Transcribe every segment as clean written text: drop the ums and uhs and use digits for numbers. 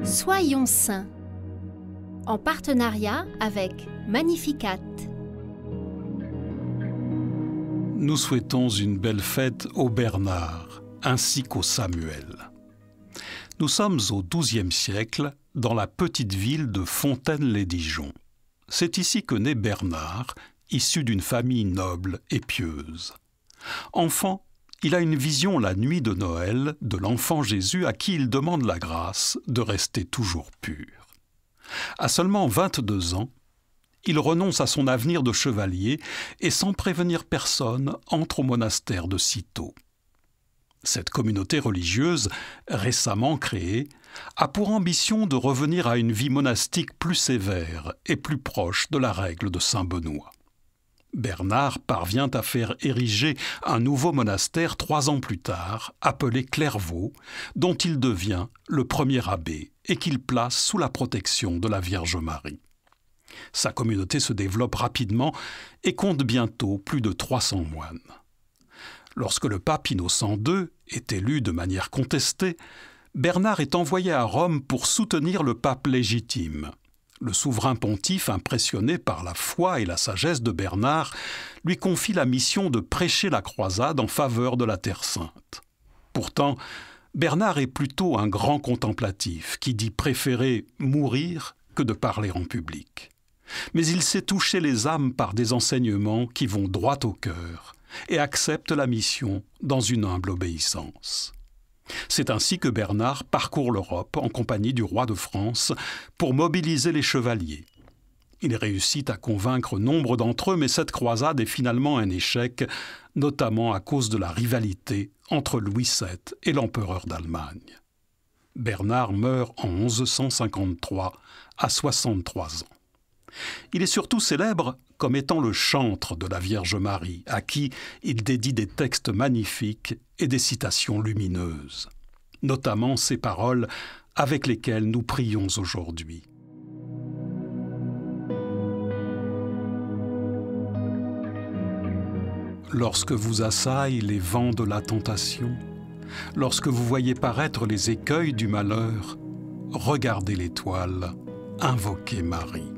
Soyons saints, en partenariat avec Magnificat. Nous souhaitons une belle fête au Bernard, ainsi qu'au Samuel. Nous sommes au XIIe siècle, dans la petite ville de Fontaine-lès-Dijon. C'est ici que naît Bernard, issu d'une famille noble et pieuse. Enfant, il a une vision la nuit de Noël de l'enfant Jésus à qui il demande la grâce de rester toujours pur. À seulement 22 ans, il renonce à son avenir de chevalier et sans prévenir personne entre au monastère de Cîteaux. Cette communauté religieuse, récemment créée, a pour ambition de revenir à une vie monastique plus sévère et plus proche de la règle de saint Benoît. Bernard parvient à faire ériger un nouveau monastère 3 ans plus tard, appelé Clairvaux, dont il devient le premier abbé et qu'il place sous la protection de la Vierge Marie. Sa communauté se développe rapidement et compte bientôt plus de 300 moines. Lorsque le pape Innocent II est élu de manière contestée, Bernard est envoyé à Rome pour soutenir le pape légitime. Le souverain pontife, impressionné par la foi et la sagesse de Bernard, lui confie la mission de prêcher la croisade en faveur de la Terre Sainte. Pourtant, Bernard est plutôt un grand contemplatif qui dit préférer mourir que de parler en public. Mais il sait toucher les âmes par des enseignements qui vont droit au cœur et accepte la mission dans une humble obéissance. C'est ainsi que Bernard parcourt l'Europe en compagnie du roi de France pour mobiliser les chevaliers. Il réussit à convaincre nombre d'entre eux, mais cette croisade est finalement un échec, notamment à cause de la rivalité entre Louis VII et l'empereur d'Allemagne. Bernard meurt en 1153, à 63 ans. Il est surtout célèbre comme étant le chantre de la Vierge Marie, à qui il dédie des textes magnifiques et des citations lumineuses, notamment ces paroles avec lesquelles nous prions aujourd'hui. Lorsque vous assaillent les vents de la tentation, lorsque vous voyez paraître les écueils du malheur, regardez l'étoile, invoquez Marie.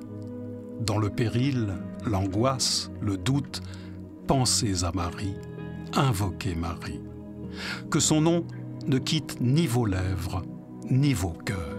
Dans le péril, l'angoisse, le doute, pensez à Marie, invoquez Marie. Que son nom ne quitte ni vos lèvres, ni vos cœurs.